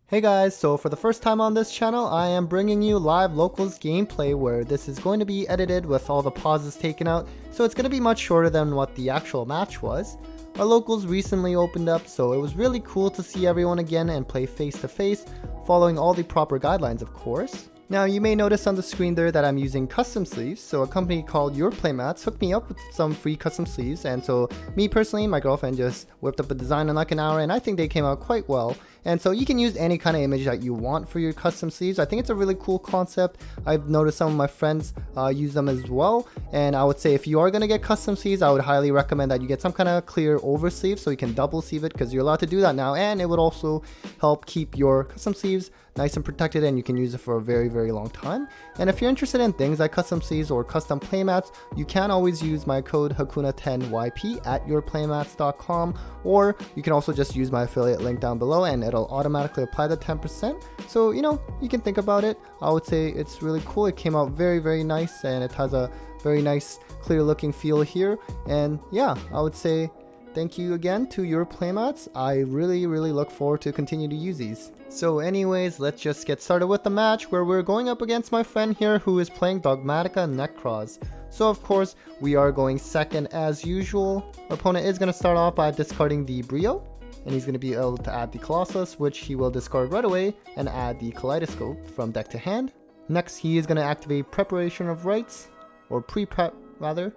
Hey guys, so for the first time on this channel, I am bringing you live locals gameplay where this is going to be edited with all the pauses taken out, so it's going to be much shorter than what the actual match was. Our locals recently opened up, so it was really cool to see everyone again and play face to face, following all the proper guidelines of course. Now you may notice on the screen there that I'm using custom sleeves, so a company called Your Playmats hooked me up with some free custom sleeves, and so me personally, my girlfriend just whipped up a design in like an hour and I think they came out quite well. And so you can use any kind of image that you want for your custom sleeves. I think it's a really cool concept. I've noticed some of my friends use them as well. And I would say if you are going to get custom sleeves, I would highly recommend that you get some kind of clear over sleeve so you can double sleeve it, because you're allowed to do that now. And it would also help keep your custom sleeves nice and protected, and you can use it for a very long time. And if you're interested in things like custom sleeves or custom playmats, you can always use my code Hakuna10YP at yourplaymats.com, or you can also just use my affiliate link down below and it'll automatically apply the 10%. So you know, you can think about it. I would say it's really cool. It came out very nice, and it has a very nice clear looking feel here. And yeah, I would say thank you again to Your Playmats. I really look forward to continue to use these. So anyways, let's just get started with the match where we're going up against my friend here who is playing Dogmatika Nekroz. So of course, we are going second as usual. Our opponent is going to start off by discarding the Brio, and he's going to be able to add the Colossus, which he will discard right away, and add the Kaleidoscope from deck to hand. Next, he is going to activate Preparation of Rites, or pre-prep rather,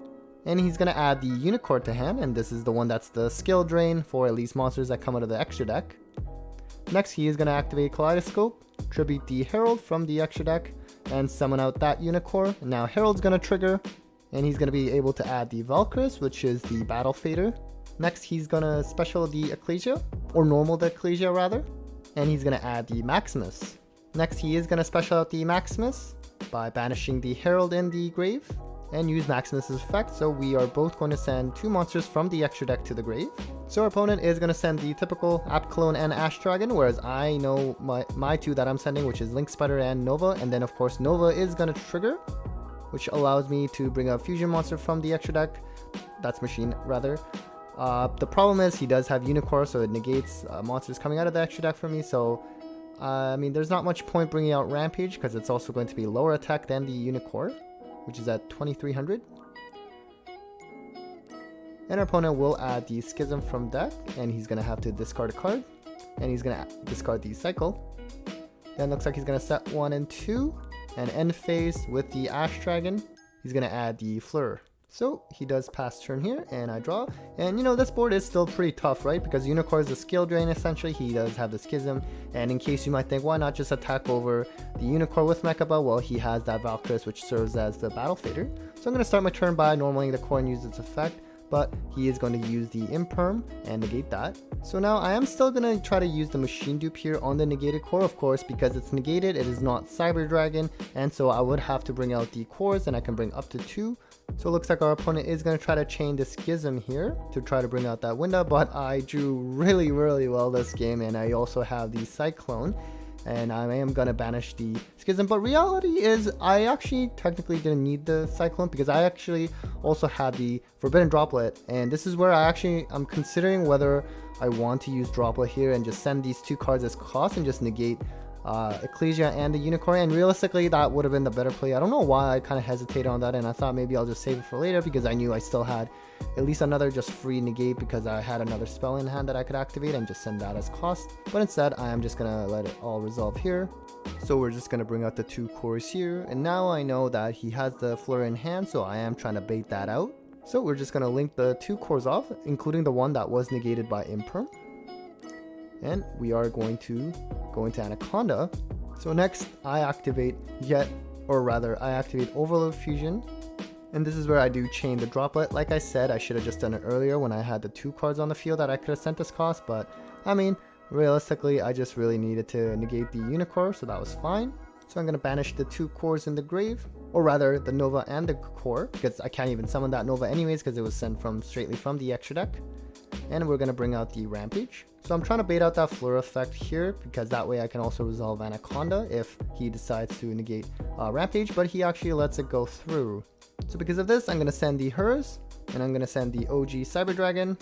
and he's going to add the Unicorn to hand, and this is the one that's the skill drain for at least monsters that come out of the extra deck. Next, he is going to activate Kaleidoscope, tribute the Herald from the extra deck, and summon out that Unicorn. Now Herald's going to trigger, and he's going to be able to add the Valkyris, which is the Battle Fader. Next, he's going to special the Ecclesia, or normal the Ecclesia rather, and he's going to add the Maximus. Next, he is going to special out the Maximus by banishing the Herald in the grave, and use Maximus's effect, so we are both going to send two monsters from the extra deck to the grave. So our opponent is going to send the typical Apt Clone and Ash Dragon, whereas I know my two that I'm sending, which is Link Spider and Nova, and then of course Nova is going to trigger, which allows me to bring a fusion monster from the extra deck. That's Machine rather. The problem is he does have Unicorn, so it negates monsters coming out of the extra deck for me, so I mean there's not much point bringing out Rampage because it's also going to be lower attack than the Unicorn, which is at 2300. And our opponent will add the Schism from deck, and he's going to have to discard a card, and he's going to discard the Cycle. Then looks like he's going to set 1 and 2, and end phase with the Ash Dragon, he's going to add the Fleur. So he does pass turn here, and I draw. And you know, this board is still pretty tough, right? Because Unicorn is a skill drain essentially. He does have the Schism, and in case you might think, why not just attack over the Unicorn with Mechaba? Well, he has that Valkyris, which serves as the Battle Fader. So I'm going to start my turn by normaling the core and use its effect, but he is going to use the Imperm and negate that. So now I am still going to try to use the Machine Dupe here on the negated core, of course, because it's negated, it is not Cyber Dragon, and so I would have to bring out the cores, and I can bring up to 2. So it looks like our opponent is going to try to chain the Schism here to try to bring out that window, but I drew really well this game, and I also have the Cyclone, and I am going to banish the Schism. But reality is I actually technically didn't need the Cyclone because I actually also had the Forbidden Droplet, and this is where I'm considering whether I want to use Droplet here and just send these two cards as cost and just negate Ecclesia and the Unicorn, and realistically that would have been the better play. I don't know why I kind of hesitated on that, and I thought maybe I'll just save it for later because I knew I still had at least another just free negate because I had another spell in hand that I could activate and just send that as cost. But instead I am just gonna let it all resolve here. So we're just gonna bring out the two cores here, and now I know that he has the Fleur in hand, so I am trying to bait that out. So we're just gonna link the two cores off, including the one that was negated by Imperm. And we are going to go into Anaconda. So next I activate I activate Overload Fusion, and this is where I do chain the Droplet. Like I said, I should have just done it earlier when I had the two cards on the field that I could have sent as cost, but I mean realistically I just really needed to negate the Unicorn, so that was fine. So I'm going to banish the two cores in the grave, or rather the Nova and the core, because I can't even summon that Nova anyways because it was sent straightly from the extra deck. And we're going to bring out the Rampage. So I'm trying to bait out that Fleur effect here because that way I can also resolve Anaconda if he decides to negate Rampage, but he actually lets it go through. So because of this, I'm going to send the Hers, and I'm going to send the OG Cyber Dragon,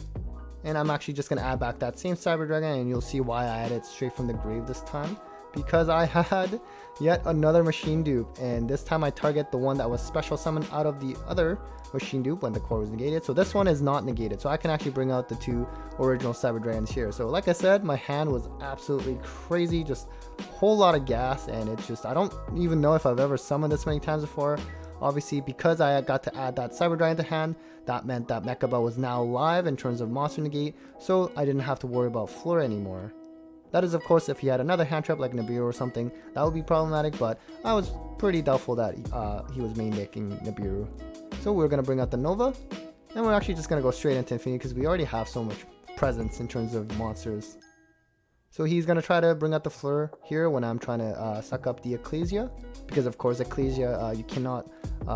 And I'm actually just going to add back that same Cyber Dragon, and you'll see why I added it straight from the grave this time. Because I had yet another machine dupe, and this time I target the one that was special summoned out of the other machine dupe when the core was negated. So this one is not negated, so I can actually bring out the 2 original Cyber Dragons here. So like I said, my hand was absolutely crazy, just a whole lot of gas, and it's just, I don't even know if I've ever summoned this many times before. Obviously, because I got to add that Cyber Dragon to hand, that meant that Mecha Bell was now live in terms of monster negate, so I didn't have to worry about Fleur anymore. That is, of course, if he had another hand trap like Nibiru or something, that would be problematic, but I was pretty doubtful that he was main decking Nibiru. So we're going to bring out the Nova, and we're actually just going to go straight into Infinity because we already have so much presence in terms of monsters. So he's going to try to bring out the Fleur here when I'm trying to suck up the Ecclesia, because of course Ecclesia, you cannot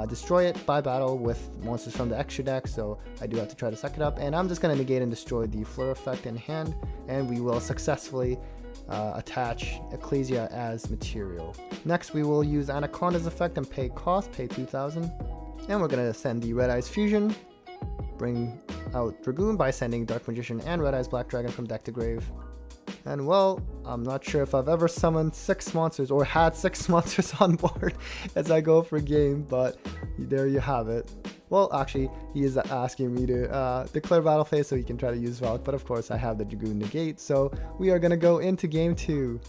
destroy it by battle with monsters from the extra deck, so I do have to try to suck it up, and I'm just going to negate and destroy the Fleur effect in hand, and we will successfully attach Ecclesia as material. Next we will use Anaconda's effect and pay cost, pay 2,000, and we're going to send the Red Eyes Fusion, bring out Dragoon by sending Dark Magician and Red Eyes Black Dragon from deck to grave. And well, I'm not sure if I've ever summoned 6 monsters or had 6 monsters on board as I go for game, but there you have it. Well, actually, he is asking me to declare battle phase so he can try to use Valk, but of course I have the Dragoon negate, so we are going to go into game 2.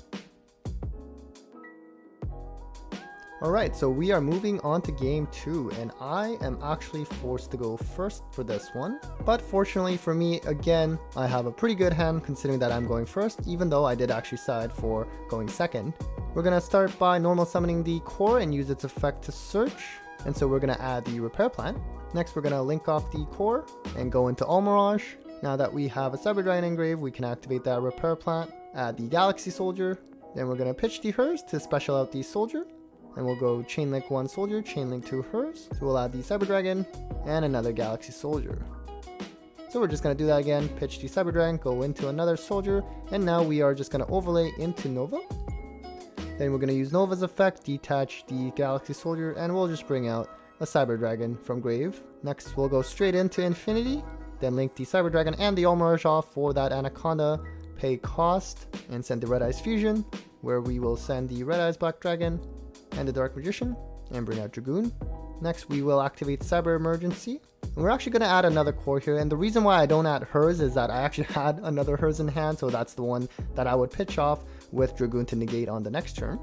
Alright, so we are moving on to game 2, and I am actually forced to go first for this one. But fortunately for me, again, I have a pretty good hand considering that I'm going first, even though I did actually side for going second. We're going to start by normal summoning the core and use its effect to search, and so we're going to add the repair plant. Next we're going to link off the core and go into All Mirage. Now that we have a Cyber Dragon engrave, we can activate that repair plant, add the Galaxy Soldier, then we're going to pitch the hers to special out the soldier. And we'll go Chainlink 1 Soldier, Chainlink 2 hers. So we'll add the Cyber Dragon and another Galaxy Soldier. So we're just going to do that again, pitch the Cyber Dragon, go into another Soldier, and now we are just going to overlay into Nova. Then we're going to use Nova's effect, detach the Galaxy Soldier, and we'll just bring out a Cyber Dragon from grave. Next we'll go straight into Infinity, then link the Cyber Dragon and the All Mirage off for that Anaconda, pay cost, and send the Red Eyes Fusion, where we will send the Red Eyes Black Dragon and the Dark Magician, and bring out Dragoon. Next we will activate Cyber Emergency, and we're actually going to add another core here, and the reason why I don't add hers is that I actually had another hers in hand, so that's the one that I would pitch off with Dragoon to negate on the next turn.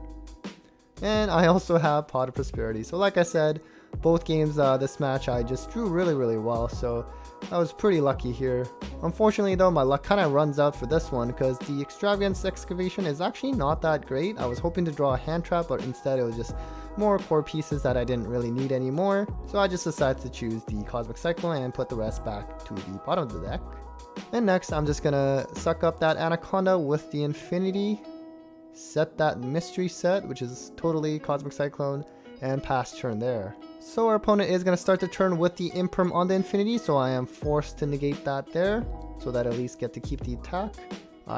And I also have Pot of Prosperity, so like I said, both games this match I just drew really well, so I was pretty lucky here. Unfortunately though, my luck kind of runs out for this one because the Extravagance Excavation is actually not that great. I was hoping to draw a hand trap, but instead it was just more core pieces that I didn't really need anymore. So I just decided to choose the Cosmic Cyclone and put the rest back to the bottom of the deck. And next I'm just gonna suck up that Anaconda with the Infinity, set that Mystery set, which is totally Cosmic Cyclone, and pass turn there. So our opponent is going to start the turn with the Imperm on the Infinity, so I am forced to negate that there, so that I at least get to keep the attack.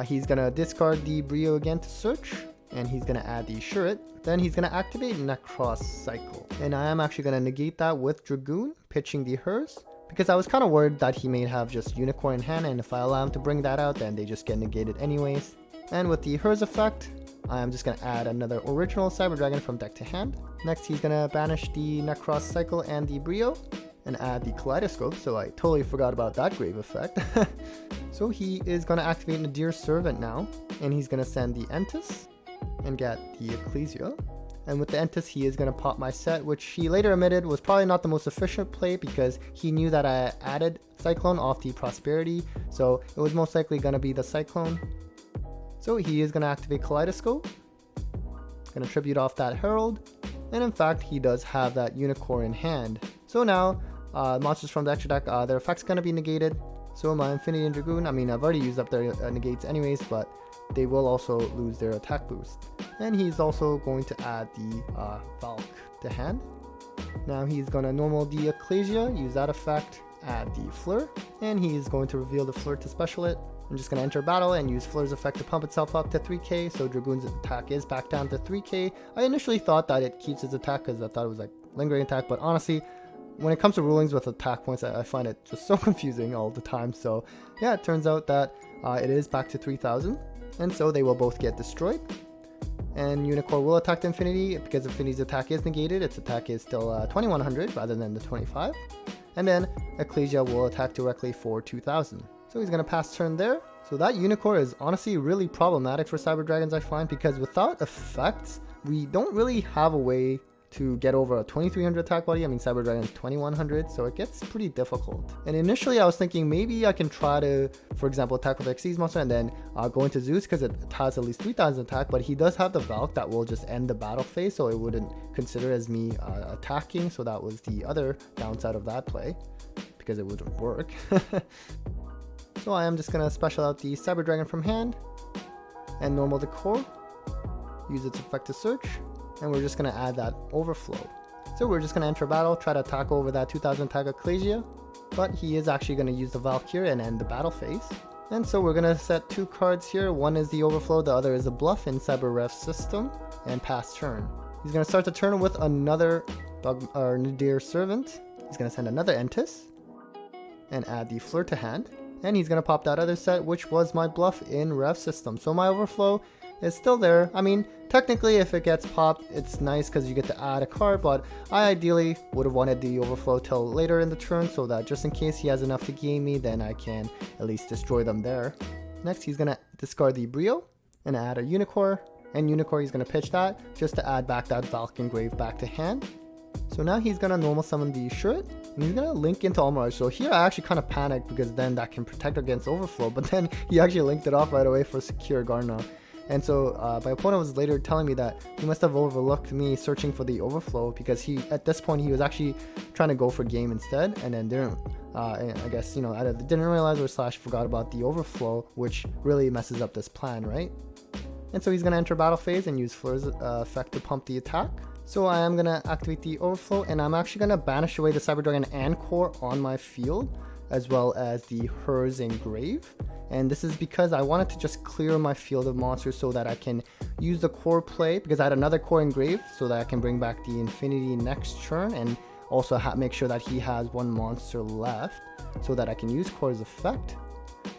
He's going to discard the Brio again to search, and he's going to add the Shuret. Then he's going to activate Necroz Cycle, and I am actually going to negate that with Dragoon, pitching the hers, because I was kind of worried that he may have just Unicorn in hand, and if I allow him to bring that out, then they just get negated anyways. And with the hers effect, I am just going to add another original Cyber Dragon from deck to hand. Next he's going to banish the Necroz Cycle and the Brio and add the Kaleidoscope, so I totally forgot about that grave effect. So he is going to activate Nadir's Servant now, and he's going to send the Entis and get the Ecclesia. And with the Entis he is going to pop my set, which he later admitted was probably not the most efficient play because he knew that I added Cyclone off the Prosperity, so it was most likely going to be the Cyclone. So he is going to activate Kaleidoscope, going to tribute off that Herald, and in fact he does have that Unicorn in hand. So now monsters from the extra deck, their effects going to be negated. So my Infinity and Dragoon, I mean I've already used up their negates anyways, but they will also lose their attack boost. And he's also going to add the Valk to hand. Now he's going to normal the Ecclesia, use that effect, add the Fleur, and he's going to reveal the Fleur to special it. I'm just going to enter battle and use Fleur's effect to pump itself up to 3k, so Dragoon's attack is back down to 3k. I initially thought that it keeps its attack because I thought it was like lingering attack, but honestly, when it comes to rulings with attack points, I find it just so confusing all the time. So yeah, it turns out that it is back to 3000, and so they will both get destroyed. And Unicorn will attack the Infinity. Because Infinity's attack is negated, its attack is still 2100 rather than the 25. And then Ecclesia will attack directly for 2000. So he's going to pass turn there. So that Unicorn is honestly really problematic for Cyber Dragons, I find, because without effects, we don't really have a way to get over a 2300 attack body. I mean, Cyber Dragon's 2100, so it gets pretty difficult. And initially I was thinking maybe I can try to, for example, attack with Xyz monster and then go into Zeus because it has at least 3000 attack, but he does have the Valk that will just end the battle phase, so it wouldn't consider as me attacking. So that was the other downside of that play, because it wouldn't work. So I am just going to special out the Cyber Dragon from hand and normal the core, use its effect to search, and we're just going to add that overflow. So we're just going to enter battle, try to attack over that 2000 attack Ecclesia, but he is actually going to use the Valkyrie and end the battle phase. And so we're going to set 2 cards here. One is the overflow, the other is a bluff in Cyber Ref system, and pass turn. He's going to start the turn with another Nadir Servant. He's going to send another Entis and add the Flirt to hand. And he's going to pop that other set, which was my bluff in Rev system. So my overflow is still there. I mean, technically if it gets popped, it's nice because you get to add a card, but I ideally would have wanted the overflow till later in the turn, so that just in case he has enough to game me, then I can at least destroy them there. Next, he's going to discard the Brio and add a Unicorn, and Unicorn he's going to pitch that just to add back that Valk Engrave back to hand. So now he's going to normal summon the Shuret, and he's going to link into Almirage. So here I actually kind of panicked because then that can protect against overflow, but then he actually linked it off right away for Secure Gardna. And so my opponent was later telling me that he must have overlooked me searching for the overflow, because at this point he was actually trying to go for game instead, and then didn't, I guess, you know, either didn't realize or / forgot about the overflow, which really messes up this plan, right? And so he's going to enter battle phase and use Fleur's effect to pump the attack. So I am going to activate the overflow, and I'm actually going to banish away the Cyber Dragon and core on my field, as well as the Hers Engrave. And this is because I wanted to just clear my field of monsters so that I can use the core play, because I had another core Engrave, so that I can bring back the Infinity next turn, and also make sure that he has 1 monster left so that I can use core's effect.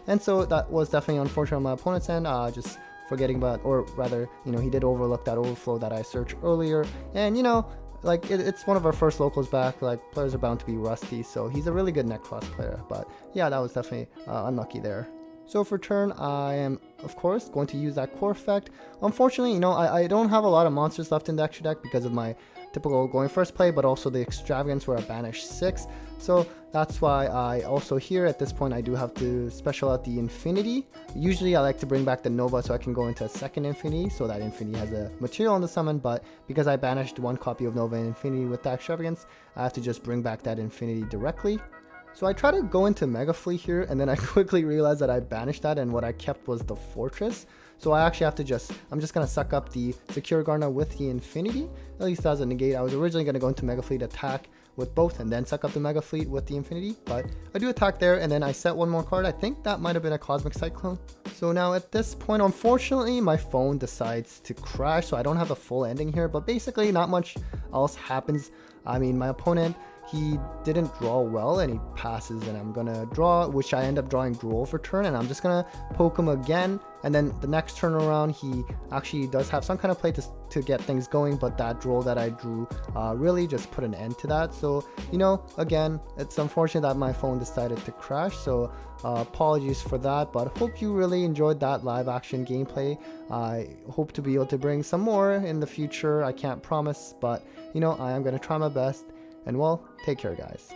And so that was definitely unfortunate on my opponent's end, just forgetting about, or rather, you know, he did overlook that overflow that I searched earlier. And you know, like it's one of our first locals back, like players are bound to be rusty, so he's a really good Nekroz player. But yeah, that was definitely unlucky there. So for turn, I am of course going to use that core effect. Unfortunately, you know, I don't have a lot of monsters left in the extra deck because of my typical going first play, but also the extravagance where I banished 6. So that's why I also here at this point I do have to special out the Infinity. Usually I like to bring back the Nova so I can go into a second Infinity, so that Infinity has a material on the summon, but because I banished 1 copy of Nova and Infinity with that extravagance, I have to just bring back that Infinity directly. So I try to go into Mega Fleet here, and then I quickly realized that I banished that, and what I kept was the Fortress. So I actually have to I'm just going to suck up the Secure Gardna with the Infinity, at least as a negate. I was originally going to go into Mega Fleet attack with both and then suck up the Mega Fleet with the Infinity, but I do attack there, and then I set 1 more card. I think that might have been a Cosmic Cyclone. So now at this point, unfortunately, my phone decides to crash, so I don't have the full ending here, but basically not much else happens. I mean, my opponent, he didn't draw well, and he passes, and I'm gonna draw, which I end up drawing Droll for turn, and I'm just gonna poke him again, and then the next turn around he actually does have some kind of play to get things going, but that Droll that I drew really just put an end to that. So, you know, again, it's unfortunate that my phone decided to crash, so apologies for that, but hope you really enjoyed that live action gameplay. I hope to be able to bring some more in the future. I can't promise, but you know, I am gonna try my best. And well, take care guys.